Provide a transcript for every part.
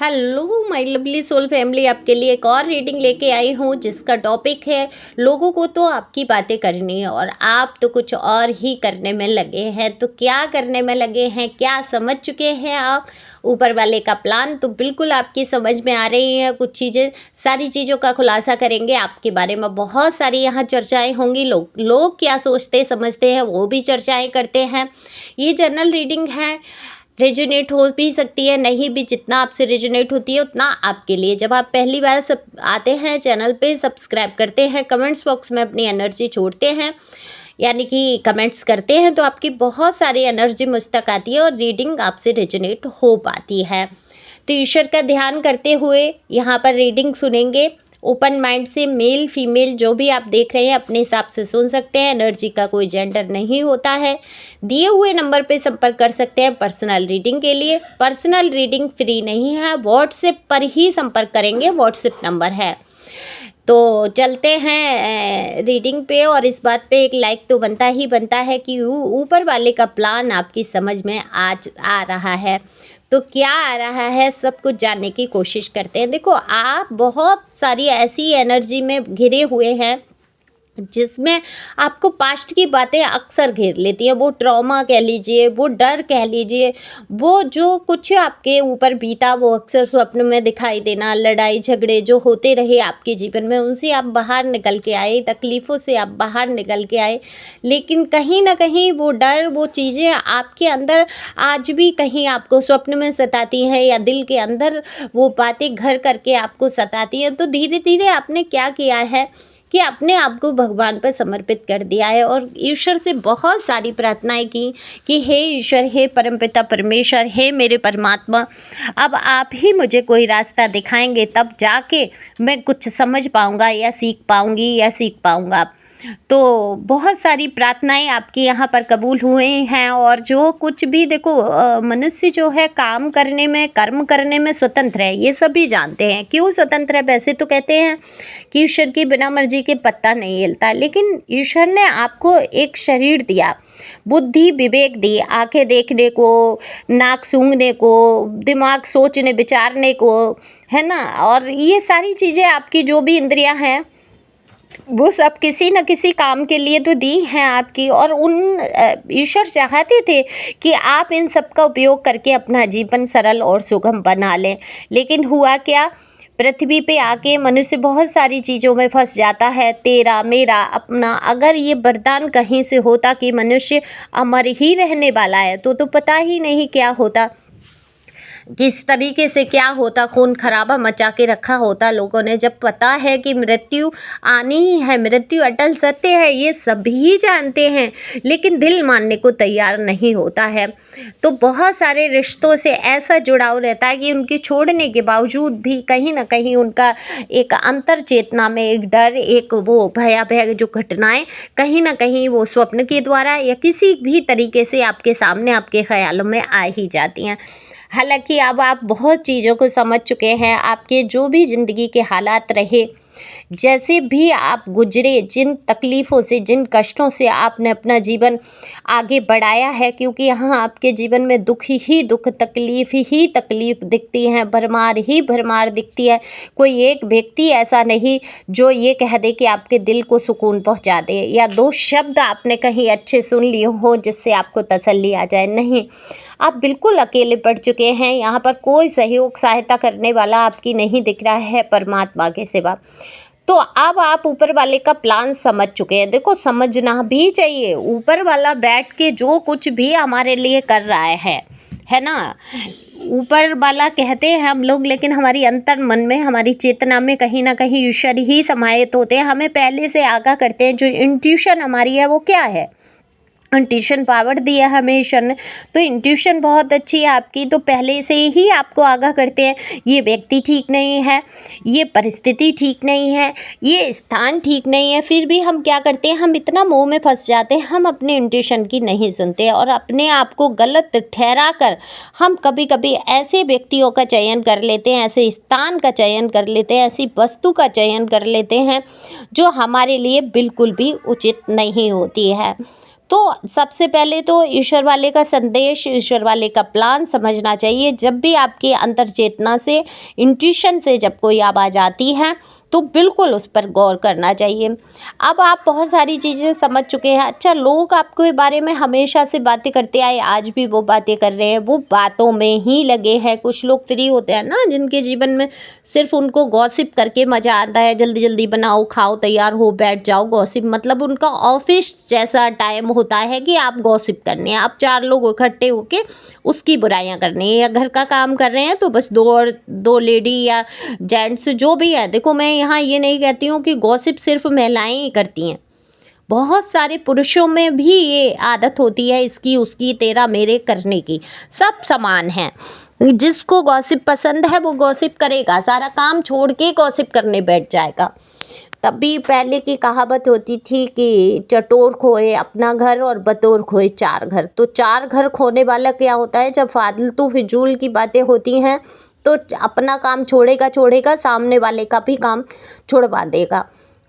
Hello my lovely soul family, आपके लिए एक और रीडिंग लेके आई हूँ जिसका टॉपिक है लोगों को तो आपकी बातें करनी है और आप तो कुछ और ही करने में लगे हैं। तो क्या करने में लगे हैं, क्या समझ चुके हैं आप ऊपर वाले का प्लान? तो बिल्कुल आपकी समझ में आ रही हैं कुछ चीज़ें। सारी चीज़ों का खुलासा करेंगे आपके बारे में, बहुत सारी यहाँ चर्चाएं होंगी। लोग क्या सोचते समझते हैं वो भी चर्चाएं करते हैं। ये जनरल रीडिंग है, रेजोनेट हो भी सकती है, नहीं भी। जितना आपसे रेजोनेट होती है उतना आपके लिए। जब आप पहली बार सब आते हैं चैनल पे, सब्सक्राइब करते हैं, कमेंट्स बॉक्स में अपनी एनर्जी छोड़ते हैं, यानी कि कमेंट्स करते हैं, तो आपकी बहुत सारी एनर्जी मुझ तक आती है और रीडिंग आपसे रेजोनेट हो पाती है। तो ईश्वर का ध्यान करते हुए यहाँ पर रीडिंग सुनेंगे। ओपन माइंड से मेल फीमेल जो भी आप देख रहे हैं अपने हिसाब से सुन सकते हैं। एनर्जी का कोई जेंडर नहीं होता है। दिए हुए नंबर पे संपर्क कर सकते हैं पर्सनल रीडिंग के लिए। पर्सनल रीडिंग फ्री नहीं है, व्हाट्सएप पर ही संपर्क करेंगे, व्हाट्सएप नंबर है। तो चलते हैं रीडिंग पे। और इस बात पे एक लाइक तो बनता ही बनता है कि ऊपर वाले का प्लान आपकी समझ में आज आ रहा है। तो क्या आ रहा है सब कुछ जानने की कोशिश करते हैं। देखो, आप बहुत सारी ऐसी एनर्जी में घिरे हुए हैं जिसमें आपको पास्ट की बातें अक्सर घेर लेती हैं। वो ट्रॉमा कह लीजिए, वो डर कह लीजिए, वो जो कुछ आपके ऊपर बीता वो अक्सर स्वप्न में दिखाई देना, लड़ाई झगड़े जो होते रहे आपके जीवन में, उनसे आप बाहर निकल के आए, तकलीफ़ों से आप बाहर निकल के आए। लेकिन कहीं ना कहीं वो डर, वो चीज़ें आपके अंदर आज भी कहीं आपको स्वप्न में सताती हैं या दिल के अंदर वो बातें घर करके आपको सताती हैं। तो धीरे धीरे आपने क्या किया है कि अपने आप को भगवान पर समर्पित कर दिया है और ईश्वर से बहुत सारी प्रार्थनाएं की कि हे ईश्वर, हे परमपिता परमेश्वर, हे मेरे परमात्मा, अब आप ही मुझे कोई रास्ता दिखाएंगे तब जाके मैं कुछ समझ पाऊंगा या सीख पाऊंगी या सीख पाऊंगा। तो बहुत सारी प्रार्थनाएं आपकी यहाँ पर कबूल हुए हैं। और जो कुछ भी देखो, मनुष्य जो है काम करने में, कर्म करने में स्वतंत्र है, ये सभी जानते हैं। क्यों स्वतंत्र है? वैसे तो कहते हैं कि ईश्वर की बिना मर्जी के पत्ता नहीं हिलता, लेकिन ईश्वर ने आपको एक शरीर दिया, बुद्धि विवेक दी, आंखें देखने को, नाक सूंघने को, दिमाग सोचने विचारने को, है ना। और ये सारी चीज़ें आपकी जो भी इंद्रियां हैं वो सब किसी न किसी काम के लिए तो दी हैं आपकी। और उन ईश्वर चाहते थे कि आप इन सब का उपयोग करके अपना जीवन सरल और सुगम बना लें। लेकिन हुआ क्या, पृथ्वी पे आके मनुष्य बहुत सारी चीज़ों में फंस जाता है, तेरा मेरा अपना। अगर ये वरदान कहीं से होता कि मनुष्य अमर ही रहने वाला है तो पता ही नहीं क्या होता, किस तरीके से क्या होता, खून खराबा मचा के रखा होता लोगों ने। जब पता है कि मृत्यु आनी ही है, मृत्यु अटल सत्य है, ये सभी जानते हैं, लेकिन दिल मानने को तैयार नहीं होता है। तो बहुत सारे रिश्तों से ऐसा जुड़ाव रहता है कि उनके छोड़ने के बावजूद भी कहीं ना कहीं उनका एक अंतर चेतना में एक डर, एक वो भयावह जो घटनाएं कहीं ना कहीं वो स्वप्न के द्वारा या किसी भी तरीके से आपके सामने, आपके ख्यालों में आ ही जाती हैं। हालांकि अब आप बहुत चीज़ों को समझ चुके हैं। आपके जो भी ज़िंदगी के हालात रहे, जैसे भी आप गुजरे, जिन तकलीफ़ों से, जिन कष्टों से आपने अपना जीवन आगे बढ़ाया है, क्योंकि यहाँ आपके जीवन में दुख ही दुख, तकलीफ़ ही तकलीफ़ दिखती हैं, भरमार ही भरमार दिखती है। कोई एक व्यक्ति ऐसा नहीं जो ये कह दे कि आपके दिल को सुकून पहुँचा दे, या दो शब्द आपने कहीं अच्छे सुन लिए हो जिससे आपको तसल्ली आ जाए। नहीं, आप बिल्कुल अकेले पड़ चुके हैं। यहाँ पर कोई सहयोग सहायता करने वाला आपकी नहीं दिख रहा है परमात्मा के सिवा। तो अब आप ऊपर वाले का प्लान समझ चुके हैं। देखो, समझना भी चाहिए, ऊपर वाला बैठ के जो कुछ भी हमारे लिए कर रहा है ना। ऊपर वाला कहते हैं हम लोग, लेकिन हमारी अंतर मन में, हमारी चेतना में कहीं ना कहीं ईश्वर ही समाहित होते हैं। हमें पहले से आगाह करते हैं। जो इंट्यूशन हमारी है वो क्या है, इंट्यूशन पावर दिया हमें ईश्वर ने। तो इंट्यूशन बहुत अच्छी है आपकी, तो पहले से ही आपको आगाह करते हैं ये व्यक्ति ठीक नहीं है, ये परिस्थिति ठीक नहीं है, ये स्थान ठीक नहीं है। फिर भी हम क्या करते हैं, हम इतना मोह में फंस जाते हैं, हम अपने इंट्यूशन की नहीं सुनते और अपने आप को गलत ठहरा कर हम कभी कभी ऐसे व्यक्तियों का चयन कर लेते हैं, ऐसे स्थान का चयन कर लेते हैं, ऐसी वस्तु का चयन कर लेते हैं जो हमारे लिए बिल्कुल भी उचित नहीं होती है। तो सबसे पहले तो ईश्वर वाले का संदेश, ईश्वर वाले का प्लान समझना चाहिए। जब भी आपके अंतर चेतना से, इंट्यूशन से जब कोई आवाज़ आती है तो बिल्कुल उस पर गौर करना चाहिए। अब आप बहुत सारी चीज़ें समझ चुके हैं। अच्छा, लोग आपके बारे में हमेशा से बातें करते आए, आज भी वो बातें कर रहे हैं, वो बातों में ही लगे हैं। कुछ लोग फ्री होते हैं ना, जिनके जीवन में सिर्फ उनको गॉसिप करके मज़ा आता है। जल्दी जल्दी बनाओ, खाओ, तैयार हो, बैठ जाओ। गॉसिप मतलब उनका ऑफिस जैसा टाइम होता है कि आप गॉसिप करने हैं, आप 4 लोग इकट्ठे होके उसकी बुराइयां करनी है। या घर का काम कर रहे हैं तो बस दो लेडी या जेंट्स जो भी है, देखो मैं यहाँ ये नहीं कहती हूँ कि गॉसिप सिर्फ महिलाएं ही करती हैं, बहुत सारे पुरुषों में भी ये आदत होती है, इसकी उसकी तेरा मेरे करने की। सब समान हैं। जिसको गॉसिप पसंद है वो गॉसिप करेगा, सारा काम छोड़ के गॉसिप करने बैठ जाएगा। तभी पहले की कहावत होती थी कि चटोर खोए अपना घर और बटोर खोए 4 घर। तो 4 घर खोने वाला क्या होता है, जब फालतू फिजूल की बातें होती हैं तो अपना काम छोड़ेगा, सामने वाले का भी काम छुड़वा देगा।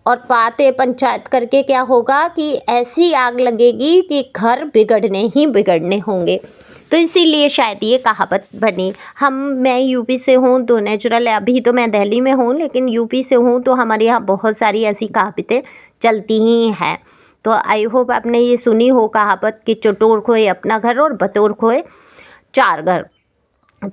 और बातें पंचायत करके क्या होगा कि ऐसी आग लगेगी कि घर बिगड़ने ही बिगड़ने होंगे। तो इसीलिए शायद ये कहावत बनी। मैं यूपी से हूँ तो नेचुरल है, अभी तो मैं दिल्ली में हूँ, लेकिन यूपी से हूँ तो हमारे यहाँ बहुत सारी ऐसी कहावतें चलती ही हैं। तो आई होप आपने ये सुनी हो कहावत कि चटोर खोए अपना घर और बटोर खोए 4 घर।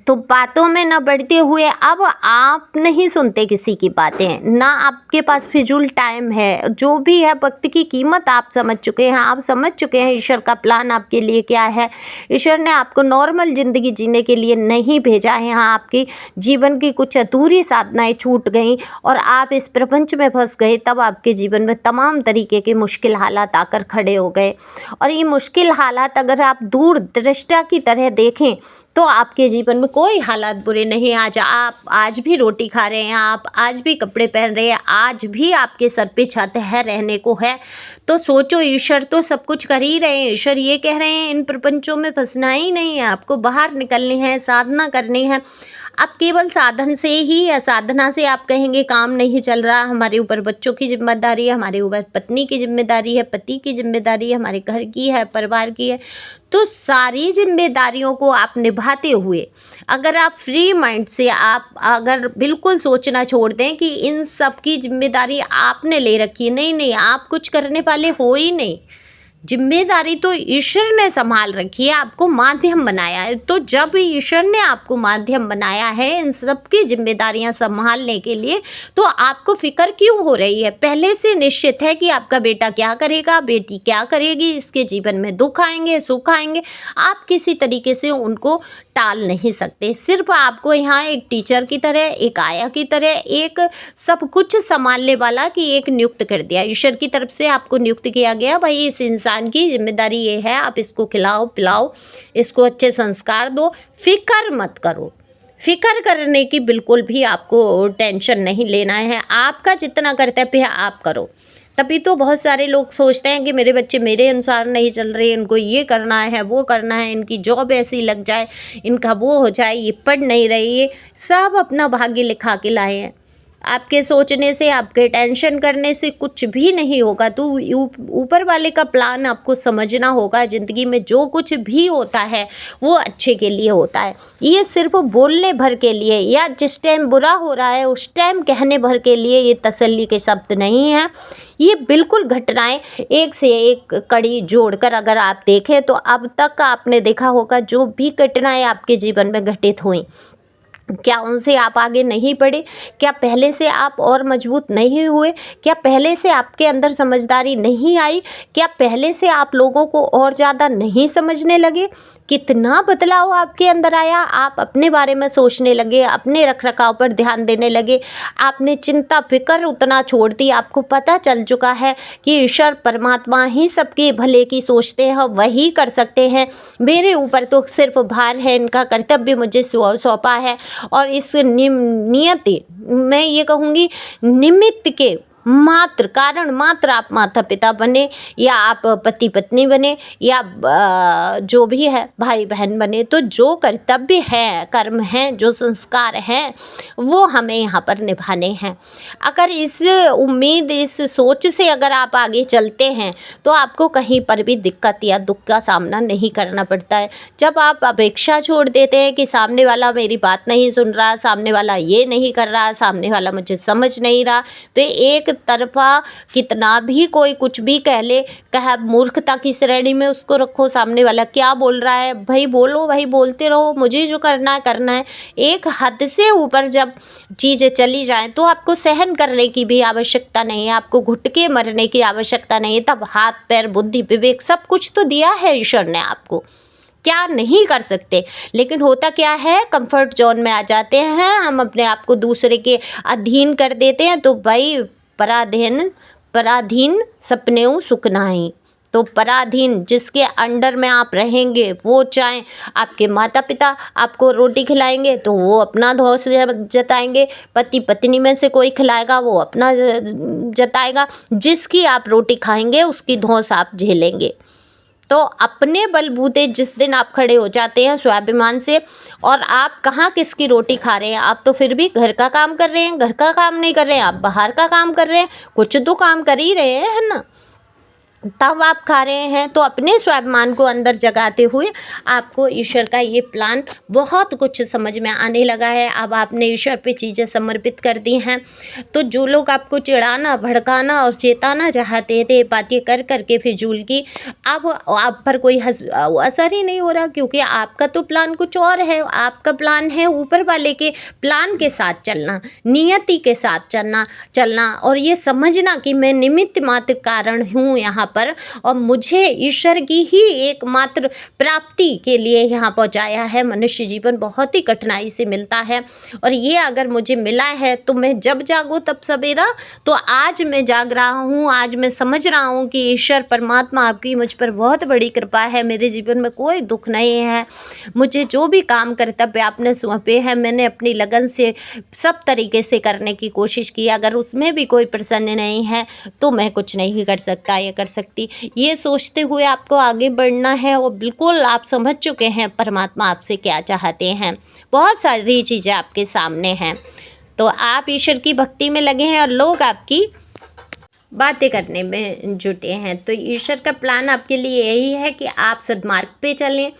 तो बातों में न बढ़ते हुए अब आप नहीं सुनते किसी की बातें, ना आपके पास फिजूल टाइम है। जो भी है, वक्त की कीमत आप समझ चुके हैं, आप समझ चुके हैं ईश्वर का प्लान आपके लिए क्या है। ईश्वर ने आपको नॉर्मल ज़िंदगी जीने के लिए नहीं भेजा है। हाँ, आपकी जीवन की कुछ अधूरी साधनाएं छूट गई और आप इस प्रपंच में फंस गए, तब आपके जीवन में तमाम तरीके के मुश्किल हालात आकर खड़े हो गए। और ये मुश्किल हालात अगर आप दूरदृष्टा की तरह देखें तो आपके जीवन में कोई हालात बुरे नहीं। आज आप आज भी रोटी खा रहे हैं, आप आज भी कपड़े पहन रहे हैं, आज भी आपके सर पे छत है, रहने को है। तो सोचो, ईश्वर तो सब कुछ कर ही रहे हैं। ईश्वर ये कह रहे हैं इन प्रपंचों में फंसना ही नहीं है, आपको बाहर निकलनी है, साधना करनी है। आप केवल साधन से ही या साधना से आप कहेंगे काम नहीं चल रहा, हमारे ऊपर बच्चों की जिम्मेदारी है, हमारे ऊपर पत्नी की जिम्मेदारी है, पति की जिम्मेदारी है, हमारे घर की है, परिवार की है। तो सारी जिम्मेदारियों को आप निभाते हुए अगर आप फ्री माइंड से, आप अगर बिल्कुल सोचना छोड़ दें कि इन सब की जिम्मेदारी आपने ले रखी है, नहीं, आप कुछ करने वाले हो ही नहीं। जिम्मेदारी तो ईश्वर ने संभाल रखी है, आपको माध्यम बनाया है। तो जब ईश्वर ने आपको माध्यम बनाया है इन सब की जिम्मेदारियां संभालने के लिए, तो आपको फिक्र क्यों हो रही है? पहले से निश्चित है कि आपका बेटा क्या करेगा, बेटी क्या करेगी, इसके जीवन में दुख आएंगे, सुख आएंगे। आप किसी तरीके से उनको टाल नहीं सकते। सिर्फ आपको यहाँ एक टीचर की तरह, एक आया की तरह, एक सब कुछ संभालने वाला की एक नियुक्त कर दिया। ईश्वर की तरफ से आपको नियुक्त किया गया, भाई इस इंसान की जिम्मेदारी ये है, आप इसको खिलाओ पिलाओ, इसको अच्छे संस्कार दो, फिक्र मत करो। फिक्र करने की बिल्कुल भी आपको टेंशन नहीं लेना है। आपका जितना कर्तव्य है आप करो। तभी तो बहुत सारे लोग सोचते हैं कि मेरे बच्चे मेरे अनुसार नहीं चल रहे, इनको ये करना है, वो करना है, इनकी जॉब ऐसी लग जाए, इनका वो हो जाए, ये पढ़ नहीं रही। ये सब अपना भाग्य लिखा के लाए हैं। आपके सोचने से, आपके टेंशन करने से कुछ भी नहीं होगा। तो ऊपर वाले का प्लान आपको समझना होगा। ज़िंदगी में जो कुछ भी होता है वो अच्छे के लिए होता है। ये सिर्फ बोलने भर के लिए या जिस टाइम बुरा हो रहा है उस टाइम कहने भर के लिए ये तसल्ली के शब्द नहीं हैं। ये बिल्कुल घटनाएं एक से एक कड़ी जोड़कर अगर आप देखें तो अब तक आपने देखा होगा जो भी घटनाएं आपके जीवन में घटित हुई, क्या उनसे आप आगे नहीं बढ़े? क्या पहले से आप और मजबूत नहीं हुए? क्या पहले से आपके अंदर समझदारी नहीं आई? क्या पहले से आप लोगों को और ज़्यादा नहीं समझने लगे? कितना बदलाव आपके अंदर आया? आप अपने बारे में सोचने लगे, अपने रखरखाव पर ध्यान देने लगे, आपने चिंता फिक्र उतना छोड़ दी। आपको पता चल चुका है कि ईश्वर परमात्मा ही सबके भले की सोचते हैं, वही कर सकते हैं। मेरे ऊपर तो सिर्फ भार है, इनका कर्तव्य मुझे सौंपा है। और इस नियति, मैं ये कहूँगी निमित्त के कारण मात्र आप माता पिता बने या आप पति पत्नी बने या जो भी है भाई बहन बने, तो जो कर्तव्य है, कर्म हैं, जो संस्कार हैं, वो हमें यहाँ पर निभाने हैं। अगर इस उम्मीद, इस सोच से अगर आप आगे चलते हैं तो आपको कहीं पर भी दिक्कत या दुख का सामना नहीं करना पड़ता है। जब आप अपेक्षा छोड़ देते हैं कि सामने वाला मेरी बात नहीं सुन रहा, सामने वाला ये नहीं कर रहा, सामने वाला मुझे समझ नहीं रहा, तो एक तरफा कितना भी कोई कुछ भी कह ले, कह मूर्खता की श्रेणी में उसको रखो। सामने वाला क्या बोल रहा है, भाई बोलो, भाई बोलते रहो, मुझे जो करना है करना है। एक हद से ऊपर जब चीज़ें चली जाएं तो आपको सहन करने की भी आवश्यकता नहीं है, आपको घुट के मरने की आवश्यकता नहीं है। तब हाथ पैर बुद्धि विवेक सब कुछ तो दिया है ईश्वर ने आपको, क्या नहीं कर सकते। लेकिन होता क्या है, कंफर्ट जोन में आ जाते हैं हम, अपने आप को दूसरे के अधीन कर देते हैं। तो भाई पराधीन सपनेऊ सुख नाहीं। तो पराधीन जिसके अंडर में आप रहेंगे, वो चाहे आपके माता पिता आपको रोटी खिलाएंगे तो वो अपना धौंस जताएंगे, पति पत्नी में से कोई खिलाएगा वो अपना जताएगा, जिसकी आप रोटी खाएंगे उसकी धौंस आप झेलेंगे। तो अपने बलबूते जिस दिन आप खड़े हो जाते हैं स्वाभिमान से, और आप कहाँ किसकी रोटी खा रहे हैं, आप तो फिर भी घर का काम कर रहे हैं, घर का काम नहीं कर रहे हैं, आप बाहर का काम कर रहे हैं, कुछ तो काम कर ही रहे हैं, है ना, तब आप खा रहे हैं। तो अपने स्वाभिमान को अंदर जगाते हुए आपको ईश्वर का ये प्लान बहुत कुछ समझ में आने लगा है। अब आपने ईश्वर पे चीज़ें समर्पित कर दी हैं। तो जो लोग आपको चिढ़ाना, भड़काना और चेताना चाहते थे बातें कर करके फिजूल की, अब आप पर कोई असर ही नहीं हो रहा, क्योंकि आपका तो प्लान कुछ और है। आपका प्लान है ऊपर वाले के प्लान के साथ चलना, नियति के साथ चलना और ये समझना कि मैं निमित्त मात्र कारण हूँ यहाँ पर, और मुझे ईश्वर की ही एकमात्र प्राप्ति के लिए यहाँ पहुँचाया है। मनुष्य जीवन बहुत ही कठिनाई से मिलता है, और ये अगर मुझे मिला है तो मैं जब जागो तब सवेरा। तो आज मैं जाग रहा हूँ, आज मैं समझ रहा हूँ कि ईश्वर परमात्मा आपकी मुझ पर बहुत बड़ी कृपा है। मेरे जीवन में कोई दुख नहीं है। मुझे जो भी काम कर्तव्य आपने सौंपे हैं, मैंने अपनी लगन से सब तरीके से करने की कोशिश की। अगर उसमें भी कोई प्रसन्न नहीं है तो मैं कुछ नहीं कर सकता या कर सकती। ये सोचते हुए आपको आगे बढ़ना है, और बिल्कुल आप समझ चुके हैं परमात्मा आपसे क्या चाहते हैं। बहुत सारी चीज़ें आपके सामने हैं, तो आप ईश्वर की भक्ति में लगे हैं और लोग आपकी बातें करने में जुटे हैं। तो ईश्वर का प्लान आपके लिए यही है कि आप सद्मार्ग पे चलें,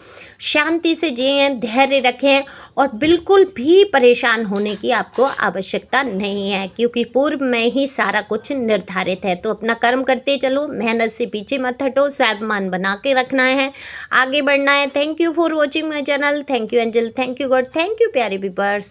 शांति से जिएं, धैर्य रखें, और बिल्कुल भी परेशान होने की आपको आवश्यकता नहीं है, क्योंकि पूर्व में ही सारा कुछ निर्धारित है। तो अपना कर्म करते चलो, मेहनत से पीछे मत हटो, स्वाभिमान बना के रखना है, आगे बढ़ना है। Thank you for watching my channel. Thank you angel, thank you God, thank you प्यारे व्यूअर्स।